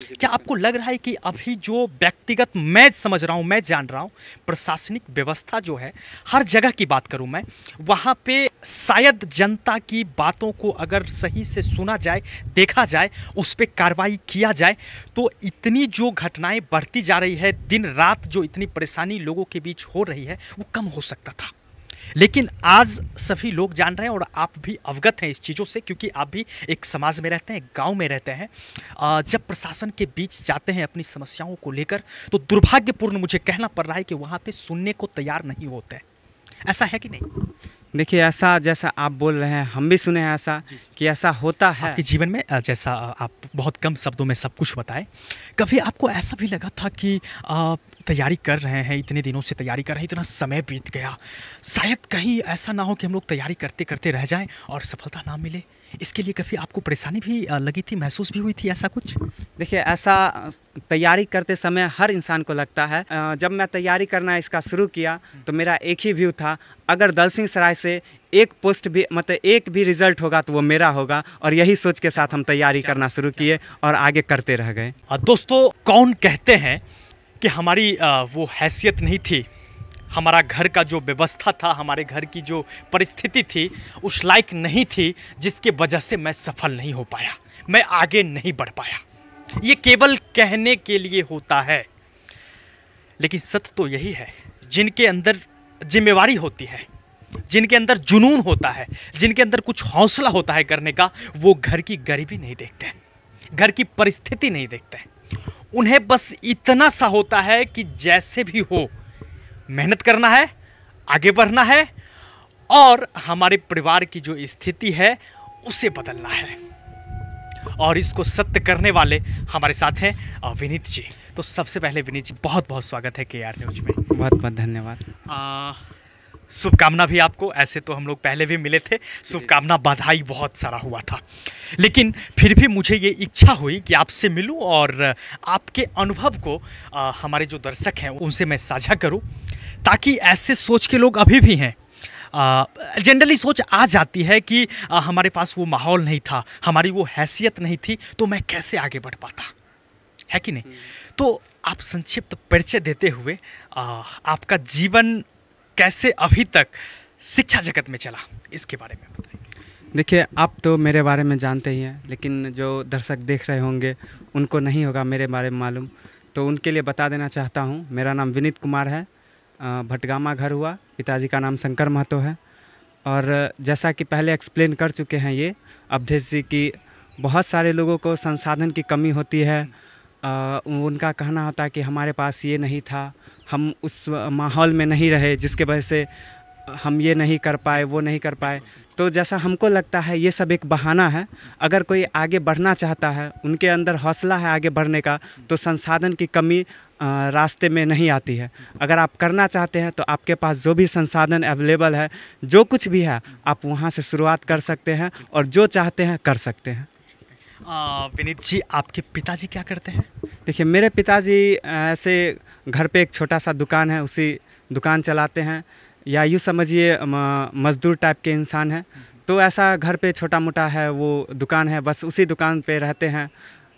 क्या आपको लग रहा है कि अभी जो व्यक्तिगत मैं समझ रहा हूँ, मैं जान रहा हूँ, प्रशासनिक व्यवस्था जो है, हर जगह की बात करूँ मैं, वहाँ पे शायद जनता की बातों को अगर सही से सुना जाए, देखा जाए, उस पे कार्रवाई किया जाए, तो इतनी जो घटनाएं बढ़ती जा रही है, दिन रात जो इतनी परेशानी लोगों के बीच हो रही है, वो कम हो सकता था। लेकिन आज सभी लोग जान रहे हैं और आप भी अवगत हैं इस चीज़ों से, क्योंकि आप भी एक समाज में रहते हैं, एक गांव में रहते हैं। जब प्रशासन के बीच जाते हैं अपनी समस्याओं को लेकर, तो दुर्भाग्यपूर्ण मुझे कहना पड़ रहा है कि वहाँ पे सुनने को तैयार नहीं होते। ऐसा है कि नहीं? देखिए, ऐसा जैसा आप बोल रहे हैं हम भी सुने हैं ऐसा कि ऐसा होता है आपके जीवन में। जैसा आप बहुत कम शब्दों में सब कुछ बताएं, कभी आपको ऐसा भी लगा था कि तैयारी कर रहे हैं, इतने दिनों से तैयारी कर रहे हैं, इतना समय बीत गया, शायद कहीं ऐसा ना हो कि हम लोग तैयारी करते करते रह जाएं और सफलता ना मिले? इसके लिए कभी आपको परेशानी भी लगी थी, महसूस भी हुई थी ऐसा कुछ? देखिए, ऐसा तैयारी करते समय हर इंसान को लगता है। जब मैं तैयारी करना इसका शुरू किया तो मेरा एक ही व्यू था, अगर दलसिंहसराय से एक पोस्ट भी मतलब एक भी रिजल्ट होगा तो वो मेरा होगा, और यही सोच के साथ हम तैयारी करना शुरू किए और आगे करते रह गए। दोस्तों, कौन कहते हैं कि हमारी वो हैसियत नहीं थी, हमारा घर का जो व्यवस्था था, हमारे घर की जो परिस्थिति थी, उस लायक नहीं थी, जिसके वजह से मैं सफल नहीं हो पाया, मैं आगे नहीं बढ़ पाया। ये केवल कहने के लिए होता है, लेकिन सत्य तो यही है, जिनके अंदर जिम्मेवारी होती है, जिनके अंदर जुनून होता है, जिनके अंदर कुछ हौसला होता है करने का, वो घर की गरीबी नहीं देखते, घर की परिस्थिति नहीं देखते। उन्हें बस इतना सा होता है कि जैसे भी हो मेहनत करना है, आगे बढ़ना है, और हमारे परिवार की जो स्थिति है उसे बदलना है। और इसको सत्य करने वाले हमारे साथ हैं विनीत जी। तो सबसे पहले विनीत जी, बहुत बहुत स्वागत है KR न्यूज में। बहुत बहुत धन्यवाद। शुभकामना भी आपको, ऐसे तो हम लोग पहले भी मिले थे, शुभकामना बधाई बहुत सारा हुआ था, लेकिन फिर भी मुझे ये इच्छा हुई कि आपसे मिलूं और आपके अनुभव को हमारे जो दर्शक हैं उनसे मैं साझा करूं, ताकि ऐसे सोच के लोग अभी भी हैं। जनरली सोच आ जाती है कि हमारे पास वो माहौल नहीं था, हमारी वो हैसियत नहीं थी, तो मैं कैसे आगे बढ़ पाता, है कि नहीं? तो आप संक्षिप्त परिचय देते हुए आपका जीवन कैसे अभी तक शिक्षा जगत में चला, इसके बारे में बताएंगे। देखिए, आप तो मेरे बारे में जानते ही हैं, लेकिन जो दर्शक देख रहे होंगे उनको नहीं होगा मेरे बारे में मालूम, तो उनके लिए बता देना चाहता हूँ। मेरा नाम विनीत कुमार है, भटगामा घर हुआ, पिताजी का नाम शंकर महतो है। और जैसा कि पहले एक्सप्लेन कर चुके हैं ये अवधेश जी की, बहुत सारे लोगों को संसाधन की कमी होती है। उनका कहना होता है कि हमारे पास ये नहीं था, हम उस माहौल में नहीं रहे, जिसके वजह से हम ये नहीं कर पाए, वो नहीं कर पाए। तो जैसा हमको लगता है ये सब एक बहाना है। अगर कोई आगे बढ़ना चाहता है, उनके अंदर हौसला है आगे बढ़ने का, तो संसाधन की कमी रास्ते में नहीं आती है। अगर आप करना चाहते हैं तो आपके पास जो भी संसाधन अवेलेबल है, जो कुछ भी है, आप वहाँ से शुरुआत कर सकते हैं और जो चाहते हैं कर सकते हैं। विनीत जी, आपके पिताजी क्या करते हैं? देखिए, मेरे पिताजी ऐसे घर पे एक छोटा सा दुकान है, उसी दुकान चलाते हैं, या यूँ समझिए मजदूर टाइप के इंसान हैं। तो ऐसा घर पे छोटा मोटा है वो दुकान है, बस उसी दुकान पे रहते हैं।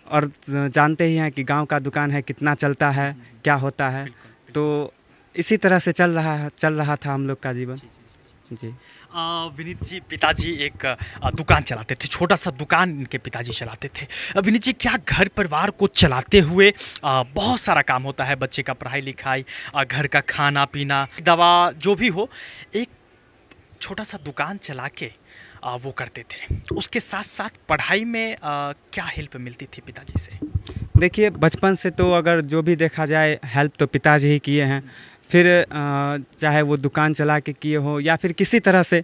और जानते ही हैं कि गांव का दुकान है, कितना चलता है, क्या होता है। तो इसी तरह से चल रहा था हम लोग का जीवन जी। विनीत जी, पिताजी एक दुकान चलाते थे, छोटा सा दुकान इनके पिताजी चलाते थे। विनीत जी, क्या घर परिवार को चलाते हुए बहुत सारा काम होता है, बच्चे का पढ़ाई लिखाई, घर का खाना पीना, दवा, जो भी हो, एक छोटा सा दुकान चला के वो करते थे, उसके साथ साथ पढ़ाई में क्या हेल्प मिलती थी पिताजी से? देखिए, बचपन से तो अगर जो भी देखा जाए, हेल्प तो पिताजी ही किए हैं। फिर चाहे वो दुकान चला के किए हो या फिर किसी तरह से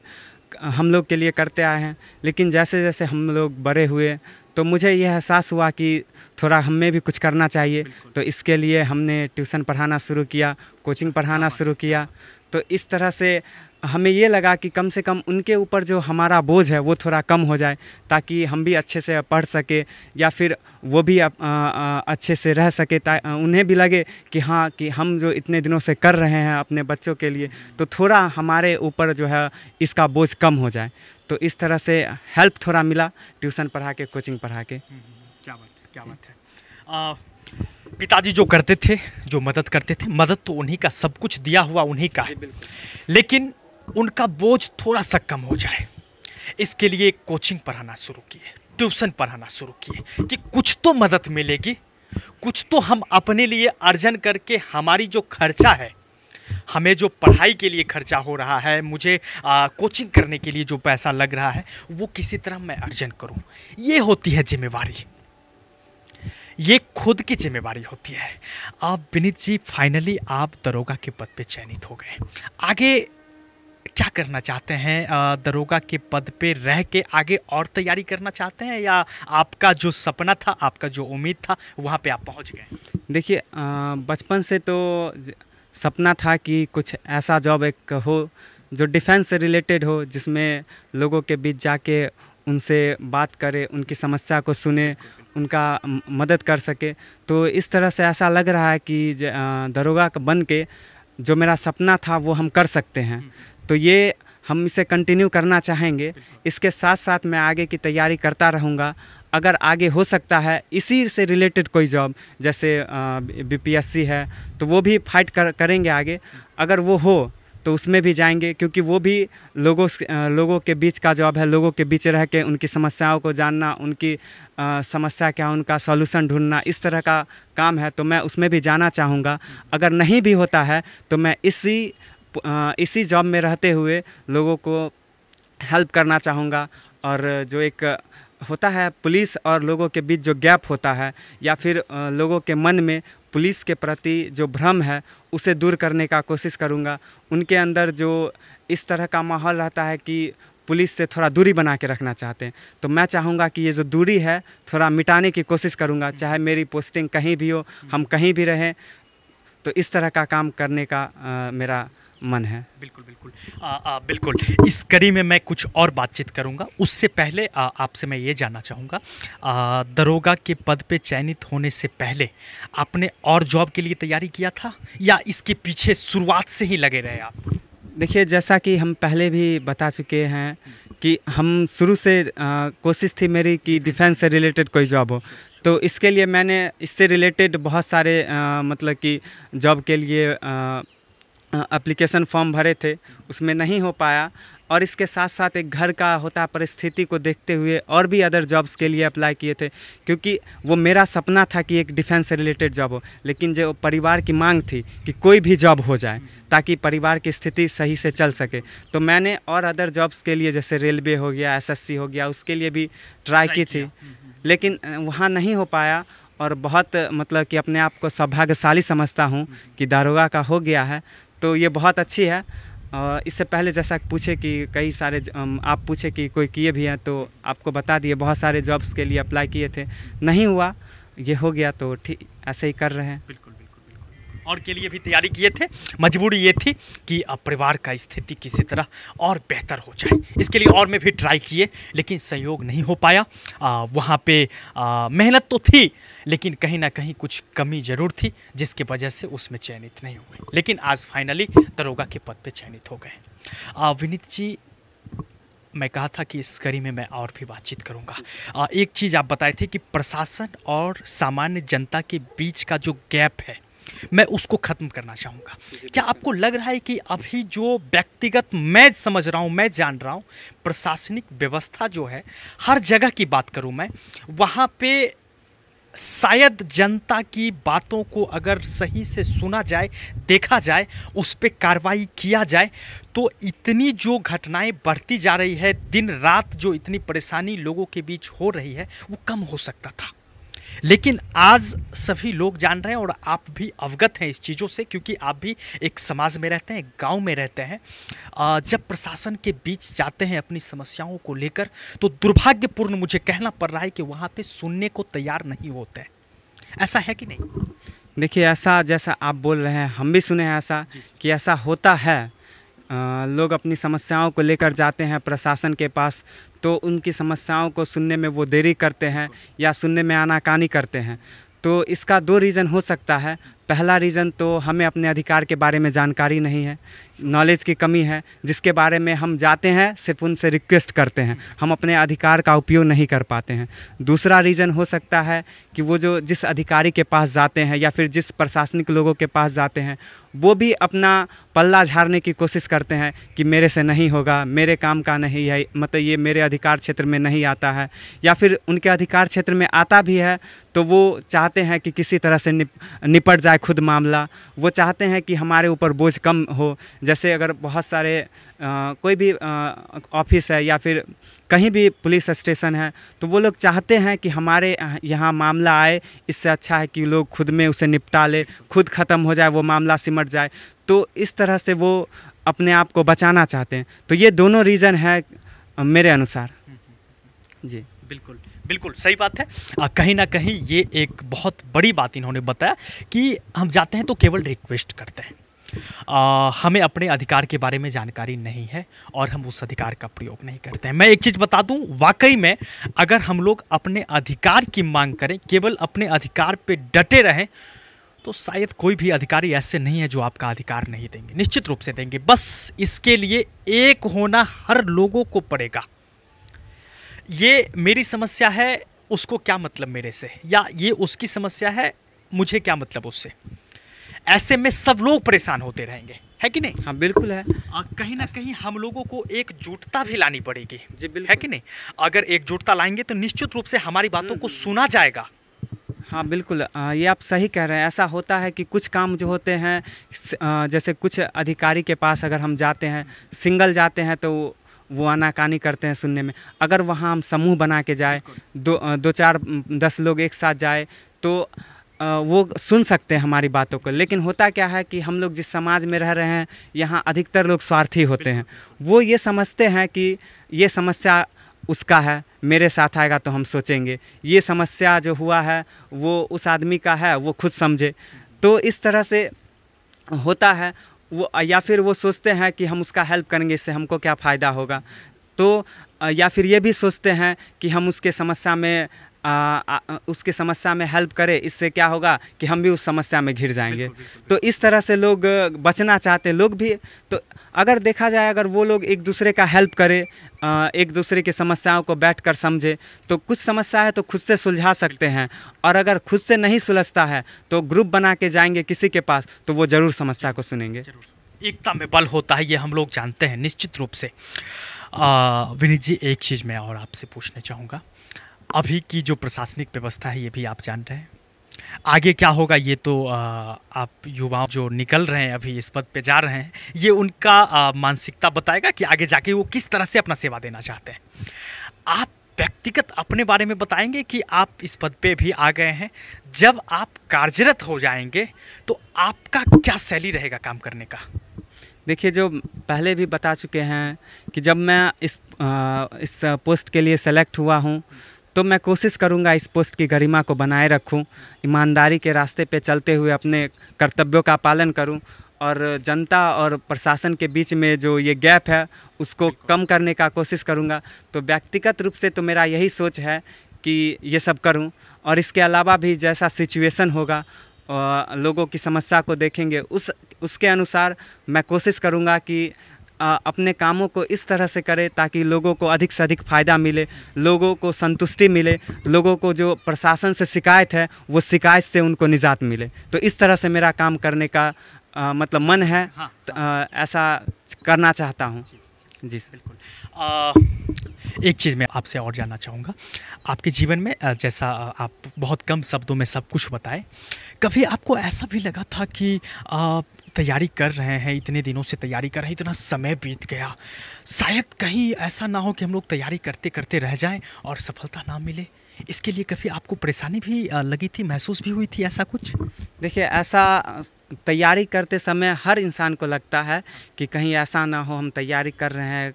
हम लोग के लिए करते आए हैं। लेकिन जैसे जैसे हम लोग बड़े हुए तो मुझे यह एहसास हुआ कि थोड़ा हमें भी कुछ करना चाहिए। तो इसके लिए हमने ट्यूशन पढ़ाना शुरू किया, कोचिंग पढ़ाना शुरू किया। तो इस तरह से हमें ये लगा कि कम से कम उनके ऊपर जो हमारा बोझ है वो थोड़ा कम हो जाए, ताकि हम भी अच्छे से पढ़ सके, या फिर वो भी अच्छे से रह सके, उन्हें भी लगे कि हाँ, कि हम जो इतने दिनों से कर रहे हैं अपने बच्चों के लिए, तो थोड़ा हमारे ऊपर जो है इसका बोझ कम हो जाए। तो इस तरह से हेल्प थोड़ा मिला ट्यूशन पढ़ा के, कोचिंग पढ़ा के। क्या बात है, क्या बात है। पिताजी जो करते थे, जो मदद करते थे, मदद तो उन्हीं का, सब कुछ दिया हुआ उन्हीं का है, लेकिन उनका बोझ थोड़ा सा कम हो जाए, इसके लिए कोचिंग पढ़ाना शुरू किए, ट्यूशन पढ़ाना शुरू किए कि कुछ तो मदद मिलेगी, कुछ तो हम अपने लिए अर्जन करके हमारी जो खर्चा है, हमें जो पढ़ाई के लिए खर्चा हो रहा है, मुझे कोचिंग करने के लिए जो पैसा लग रहा है, वो किसी तरह मैं अर्जन करूं। ये होती है जिम्मेवारी, ये खुद की जिम्मेवारी होती है। आप विनीत जी, फाइनली आप दरोगा के पद पे चयनित हो गए, आगे क्या करना चाहते हैं? दरोगा के पद पे रह के आगे और तैयारी करना चाहते हैं, या आपका जो सपना था, आपका जो उम्मीद था, वहाँ पे आप पहुँच गए? देखिए, बचपन से तो सपना था कि कुछ ऐसा जॉब एक हो जो डिफेंस से रिलेटेड हो, जिसमें लोगों के बीच जाके उनसे बात करे, उनकी समस्या को सुने, उनका मदद कर सके। तो इस तरह से ऐसा लग रहा है कि दरोगा बन के जो मेरा सपना था वो हम कर सकते हैं। तो ये हम इसे कंटिन्यू करना चाहेंगे। इसके साथ साथ मैं आगे की तैयारी करता रहूँगा। अगर आगे हो सकता है इसी से रिलेटेड कोई जॉब, जैसे बीपीएससी है, तो वो भी फाइट करेंगे आगे। अगर वो हो तो उसमें भी जाएंगे, क्योंकि वो भी लोगों के बीच का जॉब है। लोगों के बीच रह के उनकी समस्याओं को जानना, उनकी समस्या क्या, उनका सॉल्यूशन ढूंढना, इस तरह का काम है। तो मैं उसमें भी जाना चाहूँगा। अगर नहीं भी होता है तो मैं इसी जॉब में रहते हुए लोगों को हेल्प करना चाहूँगा। और जो एक होता है पुलिस और लोगों के बीच जो गैप होता है, या फिर लोगों के मन में पुलिस के प्रति जो भ्रम है, उसे दूर करने का कोशिश करूँगा। उनके अंदर जो इस तरह का माहौल रहता है कि पुलिस से थोड़ा दूरी बना के रखना चाहते हैं, तो मैं चाहूँगा कि ये जो दूरी है थोड़ा मिटाने की कोशिश करूँगा। चाहे मेरी पोस्टिंग कहीं भी हो, हम कहीं भी रहें, तो इस तरह का काम करने का मेरा मन है। बिल्कुल बिल्कुल बिल्कुल। इस कड़ी में मैं कुछ और बातचीत करूंगा। उससे पहले आपसे मैं ये जानना चाहूँगा, दरोगा के पद पे चयनित होने से पहले आपने और जॉब के लिए तैयारी किया था, या इसके पीछे शुरुआत से ही लगे रहे आप? देखिए, जैसा कि हम पहले भी बता चुके हैं कि हम शुरू से कोशिश थी मेरी कि डिफेंस से रिलेटेड कोई जॉब हो। तो इसके लिए मैंने इससे रिलेटेड बहुत सारे मतलब कि जॉब के लिए एप्लीकेशन फॉर्म भरे थे, उसमें नहीं हो पाया। और इसके साथ साथ एक घर का होता परिस्थिति को देखते हुए और भी अदर जॉब्स के लिए अप्लाई किए थे, क्योंकि वो मेरा सपना था कि एक डिफेंस से रिलेटेड जॉब हो। लेकिन जो परिवार की मांग थी कि कोई भी जॉब हो जाए ताकि परिवार की स्थिति सही से चल सके, तो मैंने और अदर जॉब्स के लिए, जैसे रेलवे हो गया, एसएससी हो गया, उसके लिए भी ट्राई की थी, लेकिन वहाँ नहीं हो पाया। और बहुत मतलब कि अपने आप को सौभाग्यशाली समझता हूँ कि दारोगा का हो गया है, तो ये बहुत अच्छी है। इससे पहले जैसा पूछे कि कई सारे आप पूछे कि कोई किए भी हैं, तो आपको बता दिए बहुत सारे जॉब्स के लिए अप्लाई किए थे, नहीं हुआ, ये हो गया तो ठीक, ऐसे ही कर रहे हैं। बिल्कुल बिल्कुल बिल्कुल। और के लिए भी तैयारी किए थे, मजबूरी ये थी कि अब परिवार का स्थिति किसी तरह और बेहतर हो जाए, इसके लिए और में भी ट्राई किए, लेकिन सहयोग नहीं हो पाया। वहाँ पे मेहनत तो थी, लेकिन कहीं ना कहीं कुछ कमी ज़रूर थी, जिसकी वजह से उसमें चयनित नहीं हुए। लेकिन आज फाइनली दरोगा के पद पे चयनित हो गए। विनीत जी, मैं कहा था कि इस कड़ी में मैं और भी बातचीत करूंगा। एक चीज़ आप बताए थे कि प्रशासन और सामान्य जनता के बीच का जो गैप है, मैं उसको ख़त्म करना चाहूँगा। क्या आपको लग रहा है कि अभी जो व्यक्तिगत मैं समझ रहा हूँ, मैं जान रहा हूँ, प्रशासनिक व्यवस्था जो है, हर जगह की बात करूँ मैं, वहाँ पे शायद जनता की बातों को अगर सही से सुना जाए, देखा जाए, उस पर कार्रवाई किया जाए, तो इतनी जो घटनाएं बढ़ती जा रही है, दिन रात जो इतनी परेशानी लोगों के बीच हो रही है, वो कम हो सकता था। लेकिन आज सभी लोग जान रहे हैं, और आप भी अवगत हैं इस चीज़ों से, क्योंकि आप भी एक समाज में रहते हैं, गांव में रहते हैं। जब प्रशासन के बीच जाते हैं अपनी समस्याओं को लेकर, तो दुर्भाग्यपूर्ण मुझे कहना पड़ रहा है कि वहाँ पे सुनने को तैयार नहीं होते हैं। ऐसा है कि नहीं? देखिए, ऐसा जैसा आप बोल रहे हैं, हम भी सुने हैं ऐसा कि ऐसा होता है। लोग अपनी समस्याओं को लेकर जाते हैं प्रशासन के पास, तो उनकी समस्याओं को सुनने में वो देरी करते हैं या सुनने में आनाकानी करते हैं। तो इसका दो रीज़न हो सकता है। पहला रीज़न तो हमें अपने अधिकार के बारे में जानकारी नहीं है, नॉलेज की कमी है, जिसके बारे में हम जाते हैं सिर्फ उनसे रिक्वेस्ट करते हैं, हम अपने अधिकार का उपयोग नहीं कर पाते हैं। दूसरा रीज़न हो सकता है कि वो जो जिस अधिकारी के पास जाते हैं या फिर जिस प्रशासनिक लोगों के पास जाते हैं वो भी अपना पल्ला झाड़ने की कोशिश करते हैं कि मेरे से नहीं होगा, मेरे काम का नहीं है, मतलब ये मेरे अधिकार क्षेत्र में नहीं आता है, या फिर उनके अधिकार क्षेत्र में आता भी है तो वो चाहते हैं कि किसी तरह से निपट जाए खुद मामला। वो चाहते हैं कि हमारे ऊपर बोझ कम हो। जैसे अगर बहुत सारे कोई भी ऑफिस है या फिर कहीं भी पुलिस स्टेशन है तो वो लोग चाहते हैं कि हमारे यहाँ मामला आए, इससे अच्छा है कि लोग खुद में उसे निपटा ले, खुद ख़त्म हो जाए, वो मामला सिमट जाए। तो इस तरह से वो अपने आप को बचाना चाहते हैं। तो ये दोनों रीज़न है मेरे अनुसार। जी बिल्कुल बिल्कुल सही बात है। कहीं ना कहीं ये एक बहुत बड़ी बात इन्होंने बताया कि हम जाते हैं तो केवल रिक्वेस्ट करते हैं, हमें अपने अधिकार के बारे में जानकारी नहीं है और हम उस अधिकार का प्रयोग नहीं करते हैं। मैं एक चीज़ बता दूं, वाकई में अगर हम लोग अपने अधिकार की मांग करें, केवल अपने अधिकार पे डटे रहें, तो शायद कोई भी अधिकारी ऐसे नहीं है जो आपका अधिकार नहीं देंगे, निश्चित रूप से देंगे। बस इसके लिए एक होना हर लोगों को पड़ेगा। ये मेरी समस्या है, उसको क्या मतलब मेरे से, या ये उसकी समस्या है, मुझे क्या मतलब उससे। ऐसे में सब लोग परेशान होते रहेंगे, है कि नहीं? हाँ बिल्कुल है। कहीं ना कहीं हम लोगों को एकजुटता भी लानी पड़ेगी, जी बिल्कुल, है कि नहीं? अगर एकजुटता लाएंगे तो निश्चित रूप से हमारी बातों को सुना जाएगा। हाँ बिल्कुल, ये आप सही कह रहे हैं। ऐसा होता है कि कुछ काम जो होते हैं, जैसे कुछ अधिकारी के पास अगर हम जाते हैं, सिंगल जाते हैं तो वो आनाकानी करते हैं सुनने में। अगर वहाँ हम समूह बना के जाए, दो चार 10 लोग एक साथ जाए तो वो सुन सकते हैं हमारी बातों को। लेकिन होता क्या है कि हम लोग जिस समाज में रह रहे हैं, यहाँ अधिकतर लोग स्वार्थी होते हैं। वो ये समझते हैं कि ये समस्या उसका है, मेरे साथ आएगा तो हम सोचेंगे, ये समस्या जो हुआ है वो उस आदमी का है, वो खुद समझे। तो इस तरह से होता है वो, या फिर वो सोचते हैं कि हम उसका हेल्प करेंगे, इससे हमको क्या फ़ायदा होगा। तो या फिर ये भी सोचते हैं कि हम उसके समस्या में हेल्प करें, इससे क्या होगा कि हम भी उस समस्या में घिर जाएंगे। तो इस तरह से लोग बचना चाहते लोग भी। तो अगर देखा जाए, अगर वो लोग एक दूसरे का हेल्प करें, एक दूसरे की समस्याओं को बैठकर समझे, तो कुछ समस्या है तो खुद से सुलझा सकते हैं। और अगर खुद से नहीं सुलझता है तो ग्रुप बना के जाएंगे किसी के पास, तो वो ज़रूर समस्या को सुनेंगे। एकता में बल होता है, ये हम लोग जानते हैं निश्चित रूप से। विनीत जी, एक चीज़ मैं और आपसे पूछना चाहूँगा। अभी की जो प्रशासनिक व्यवस्था है ये भी आप जान रहे हैं, आगे क्या होगा ये तो आप युवाओं जो निकल रहे हैं, अभी इस पद पे जा रहे हैं, ये उनका मानसिकता बताएगा कि आगे जाके वो किस तरह से अपना सेवा देना चाहते हैं। आप व्यक्तिगत अपने बारे में बताएंगे कि आप इस पद पे भी आ गए हैं, जब आप कार्यरत हो जाएंगे तो आपका क्या शैली रहेगा काम करने का? देखिए, जो पहले भी बता चुके हैं कि जब मैं इस पोस्ट के लिए सेलेक्ट हुआ हूँ तो मैं कोशिश करूंगा इस पोस्ट की गरिमा को बनाए रखूं, ईमानदारी के रास्ते पे चलते हुए अपने कर्तव्यों का पालन करूं और जनता और प्रशासन के बीच में जो ये गैप है उसको कम करने का कोशिश करूंगा। तो व्यक्तिगत रूप से तो मेरा यही सोच है कि ये सब करूं, और इसके अलावा भी जैसा सिचुएशन होगा, लोगों की समस्या को देखेंगे, उसके अनुसार मैं कोशिश करूंगा कि अपने कामों को इस तरह से करें ताकि लोगों को अधिक से अधिक फ़ायदा मिले, लोगों को संतुष्टि मिले, लोगों को जो प्रशासन से शिकायत है वो शिकायत से उनको निजात मिले। तो इस तरह से मेरा काम करने का मतलब मन है। हाँ। ऐसा करना चाहता हूँ। जी बिल्कुल। एक चीज़ मैं आपसे और जानना चाहूँगा, आपके जीवन में जैसा आप बहुत कम शब्दों में सब कुछ बताए, कभी आपको ऐसा भी लगा था कि तैयारी कर रहे हैं, इतने दिनों से तैयारी कर रहे हैं, इतना समय बीत गया, शायद कहीं ऐसा ना हो कि हम लोग तैयारी करते करते रह जाएं और सफलता ना मिले? इसके लिए कभी आपको परेशानी भी लगी थी, महसूस भी हुई थी ऐसा कुछ? देखिए, ऐसा तैयारी करते समय हर इंसान को लगता है कि कहीं ऐसा ना हो हम तैयारी कर रहे हैं,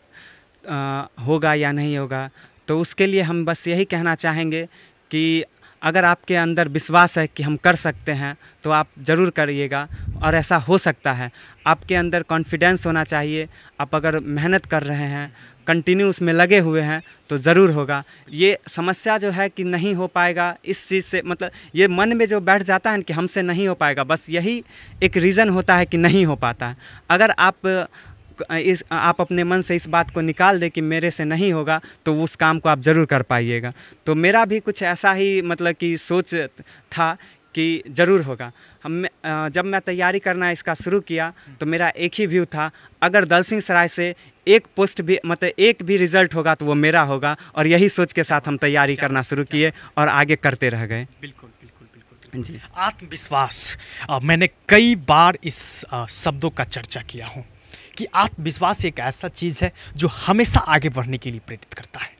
होगा या नहीं होगा। तो उसके लिए हम बस यही कहना चाहेंगे कि अगर आपके अंदर विश्वास है कि हम कर सकते हैं तो आप ज़रूर करिएगा, और ऐसा हो सकता है। आपके अंदर कॉन्फिडेंस होना चाहिए। आप अगर मेहनत कर रहे हैं कंटिन्यू उसमें लगे हुए हैं तो ज़रूर होगा। ये समस्या जो है कि नहीं हो पाएगा, इस चीज़ से मतलब ये मन में जो बैठ जाता है कि हमसे नहीं हो पाएगा, बस यही एक रीज़न होता है कि नहीं हो पाता है। अगर आप अपने मन से इस बात को निकाल दें कि मेरे से नहीं होगा, तो उस काम को आप ज़रूर कर पाइएगा। तो मेरा भी कुछ ऐसा ही मतलब कि सोच था कि ज़रूर होगा। जब मैं तैयारी करना इसका शुरू किया तो मेरा एक ही व्यू था, अगर दलसिंह सराय से एक पोस्ट भी मतलब एक भी रिज़ल्ट होगा तो वो मेरा होगा, और यही सोच के साथ हम तैयारी करना शुरू किए और आगे करते रह गए। बिल्कुल बिल्कुल बिल्कुल जी। आत्मविश्वास, मैंने कई बार इस शब्दों का चर्चा किया हूँ कि आत्मविश्वास एक ऐसा चीज़ है जो हमेशा आगे बढ़ने के लिए प्रेरित करता है।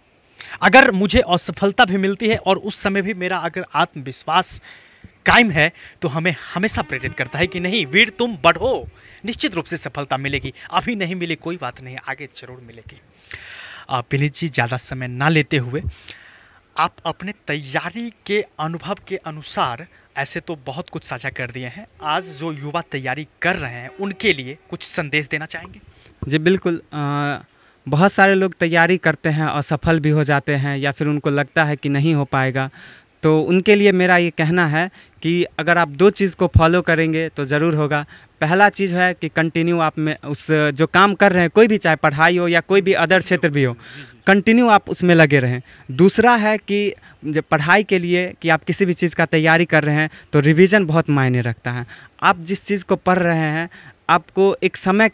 अगर मुझे असफलता भी मिलती है और उस समय भी मेरा अगर आत्मविश्वास कायम है तो हमें हमेशा प्रेरित करता है कि नहीं वीर तुम बढ़ो, निश्चित रूप से सफलता मिलेगी, अभी नहीं मिली कोई बात नहीं, आगे जरूर मिलेगी। विनीत जी, ज़्यादा समय ना लेते हुए आप अपने तैयारी के अनुभव के अनुसार ऐसे तो बहुत कुछ साझा कर दिए हैं, आज जो युवा तैयारी कर रहे हैं उनके लिए कुछ संदेश देना चाहेंगे? जी बिल्कुल। बहुत सारे लोग तैयारी करते हैं, असफल भी हो जाते हैं या फिर उनको लगता है कि नहीं हो पाएगा, तो उनके लिए मेरा ये कहना है कि अगर आप दो चीज़ को फॉलो करेंगे तो ज़रूर होगा। पहला चीज़ है कि कंटिन्यू आप में उस जो काम कर रहे हैं, कोई भी चाहे पढ़ाई हो या कोई भी अदर क्षेत्र भी हो, कंटिन्यू आप उसमें लगे रहें। दूसरा है कि जब पढ़ाई के लिए कि आप किसी भी चीज़ का तैयारी कर रहे हैं तो रिवीजन बहुत मायने रखता है। आप जिस चीज़ को पढ़ रहे हैं आपको एक समय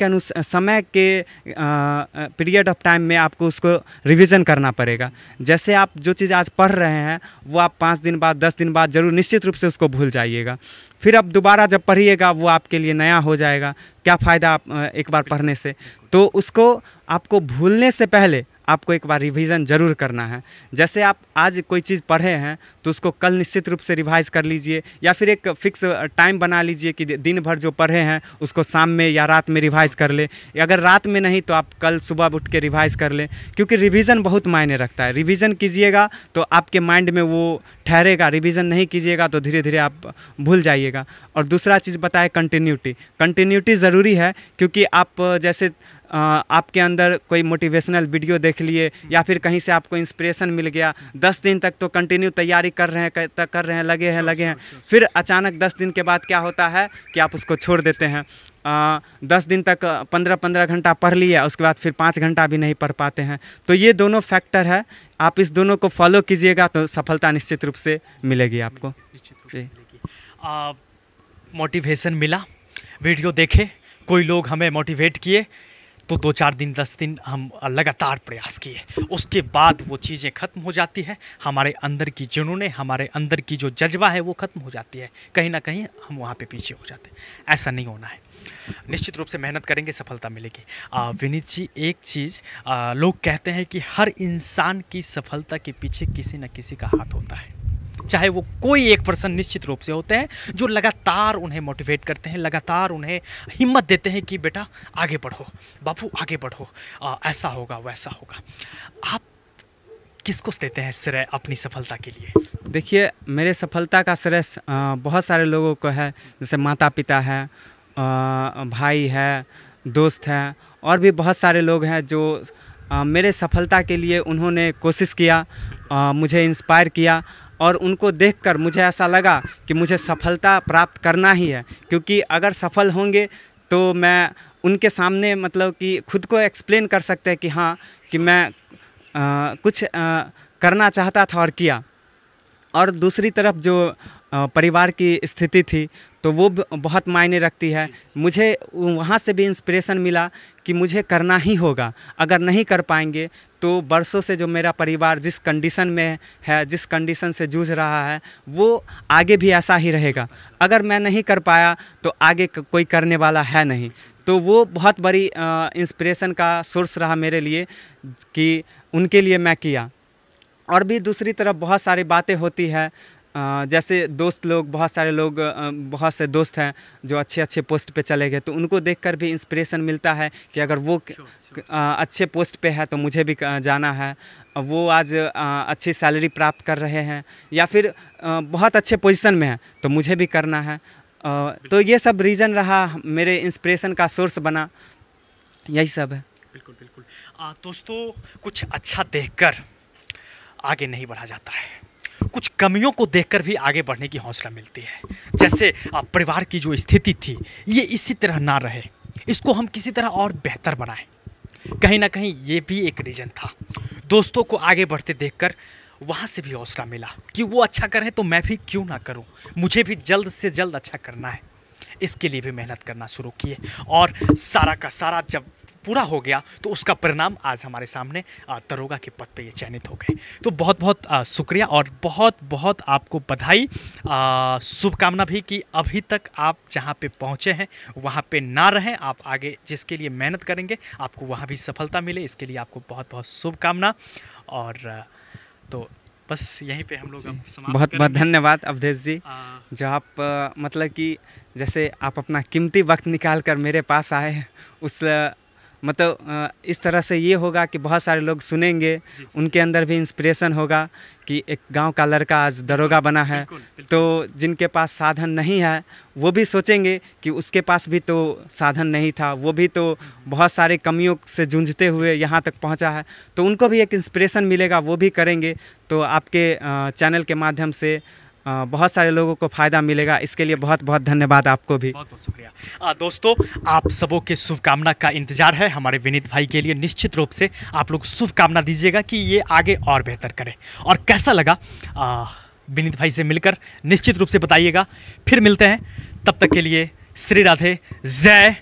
के पीरियड ऑफ टाइम में आपको उसको रिवीजन करना पड़ेगा। जैसे आप जो चीज़ आज पढ़ रहे हैं वो आप 5 दिन बाद 10 दिन बाद ज़रूर निश्चित रूप से उसको भूल जाइएगा। फिर अब दोबारा जब पढ़िएगा वो आपके लिए नया हो जाएगा। क्या फ़ायदा आप एक बार पढ़ने से, तो उसको आपको भूलने से पहले आपको एक बार रिवीजन ज़रूर करना है। जैसे आप आज कोई चीज़ पढ़े हैं तो उसको कल निश्चित रूप से रिवाइज़ कर लीजिए, या फिर एक फ़िक्स टाइम बना लीजिए कि दिन भर जो पढ़े हैं उसको शाम में या रात में रिवाइज़ कर ले। अगर रात में नहीं तो आप कल सुबह उठ के रिवाइज़ कर लें, क्योंकि रिवीजन बहुत मायने रखता है। रिवीजन कीजिएगा तो आपके माइंड में वो ठहरेगा, रिवीजन नहीं कीजिएगा तो धीरे धीरे आप भूल जाइएगा। और दूसरा चीज़ बताए कंटिन्यूटी ज़रूरी है, क्योंकि आप जैसे आपके अंदर कोई मोटिवेशनल वीडियो देख लिए या फिर कहीं से आपको इंस्पिरेशन मिल गया, 10 दिन तक तो कंटिन्यू तैयारी कर रहे हैं, लगे हैं, फिर अचानक 10 दिन के बाद क्या होता है कि आप उसको छोड़ देते हैं। 10 दिन तक 15-15 घंटा पढ़ लिया, उसके बाद फिर 5 घंटा भी नहीं पढ़ पाते हैं। तो ये दोनों फैक्टर है, आप इस दोनों को फॉलो कीजिएगा तो सफलता निश्चित रूप से मिलेगी आपको। मोटिवेशन मिला, वीडियो देखे, कोई लोग हमें मोटिवेट किए तो 2-4 दिन 10 दिन हम लगातार प्रयास किए, उसके बाद वो चीज़ें ख़त्म हो जाती है, हमारे अंदर की जुनूनें, हमारे अंदर की जो जज्बा है वो ख़त्म हो जाती है, कहीं ना कहीं हम वहाँ पे पीछे हो जाते हैं। ऐसा नहीं होना है, निश्चित रूप से मेहनत करेंगे, सफलता मिलेगी। विनीत जी, एक चीज़ लोग कहते हैं कि हर इंसान की सफलता के पीछे किसी न किसी का हाथ होता है, चाहे वो कोई एक पर्सन निश्चित रूप से होते हैं जो लगातार उन्हें मोटिवेट करते हैं, लगातार उन्हें हिम्मत देते हैं कि बेटा आगे बढ़ो, बाबू आगे बढ़ो, ऐसा होगा वैसा होगा। आप किसको देते हैं श्रेय अपनी सफलता के लिए? देखिए, मेरे सफलता का श्रेय बहुत सारे लोगों को है, जैसे माता पिता है, भाई है, दोस्त है, और भी बहुत सारे लोग हैं जो मेरे सफलता के लिए उन्होंने कोशिश किया, मुझे इंस्पायर किया, और उनको देखकर मुझे ऐसा लगा कि मुझे सफलता प्राप्त करना ही है, क्योंकि अगर सफल होंगे तो मैं उनके सामने मतलब कि खुद को एक्सप्लेन कर सकते हैं कि हाँ कि मैं कुछ करना चाहता था और किया। और दूसरी तरफ जो परिवार की स्थिति थी तो वो बहुत मायने रखती है। मुझे वहाँ से भी इंस्पिरेशन मिला कि मुझे करना ही होगा, अगर नहीं कर पाएंगे तो वर्षों से जो मेरा परिवार जिस कंडीशन में है, जिस कंडीशन से जूझ रहा है, वो आगे भी ऐसा ही रहेगा। अगर मैं नहीं कर पाया तो आगे कोई करने वाला है नहीं। तो वो बहुत बड़ी इंस्पिरेशन का सोर्स रहा मेरे लिए कि उनके लिए मैं किया। और भी दूसरी तरफ बहुत सारी बातें होती है, जैसे दोस्त लोग, बहुत सारे लोग, बहुत से दोस्त हैं जो अच्छे अच्छे पोस्ट पे चले गए, तो उनको देखकर भी इंस्पिरेशन मिलता है कि अगर वो अच्छे पोस्ट पे है तो मुझे भी जाना है। वो आज अच्छी सैलरी प्राप्त कर रहे हैं या फिर बहुत अच्छे पोजीशन में है तो मुझे भी करना है। तो ये सब रीज़न रहा, मेरे इंस्पिरेशन का सोर्स बना, यही सब है। बिल्कुल बिल्कुल। दोस्तों, कुछ अच्छा देखकर आगे नहीं बढ़ा जाता है, कुछ कमियों को देखकर भी आगे बढ़ने की हौसला मिलती है। जैसे परिवार की जो स्थिति थी ये इसी तरह ना रहे, इसको हम किसी तरह और बेहतर बनाएं। कहीं ना कहीं ये भी एक रीज़न था। दोस्तों को आगे बढ़ते देखकर वहाँ से भी हौसला मिला कि वो अच्छा करें तो मैं भी क्यों ना करूँ, मुझे भी जल्द से जल्द अच्छा करना है। इसके लिए भी मेहनत करना शुरू किए और सारा का सारा जब पूरा हो गया तो उसका परिणाम आज हमारे सामने दरोगा के पद पे ये चयनित हो गए। तो बहुत बहुत शुक्रिया और बहुत बहुत आपको बधाई, शुभकामना भी कि अभी तक आप जहाँ पे पहुँचे हैं वहाँ पे ना रहें, आप आगे जिसके लिए मेहनत करेंगे आपको वहाँ भी सफलता मिले, इसके लिए आपको बहुत बहुत शुभकामना। और तो बस यहीं पे हम लोग अब समाप्त बहुत बहुत करेंगे। धन्यवाद अवधेश जी, जो आप मतलब कि जैसे आप अपना कीमती वक्त निकाल कर मेरे पास आए हैं, उस मतलब इस तरह से ये होगा कि बहुत सारे लोग सुनेंगे, उनके अंदर भी इंस्पिरेशन होगा कि एक गांव का लड़का आज दरोगा बना है। तो जिनके पास साधन नहीं है वो भी सोचेंगे कि उसके पास भी तो साधन नहीं था, वो भी तो बहुत सारे कमियों से जूझते हुए यहाँ तक पहुँचा है, तो उनको भी एक इंस्पिरेशन मिलेगा, वो भी करेंगे। तो आपके चैनल के माध्यम से बहुत सारे लोगों को फ़ायदा मिलेगा, इसके लिए बहुत बहुत धन्यवाद आपको भी। बहुत बहुत शुक्रिया। दोस्तों, आप सबों के शुभकामना का इंतजार है हमारे विनीत भाई के लिए। निश्चित रूप से आप लोग शुभकामना दीजिएगा कि ये आगे और बेहतर करें। और कैसा लगा विनीत भाई से मिलकर निश्चित रूप से बताइएगा। फिर मिलते हैं, तब तक के लिए श्री राधे, जय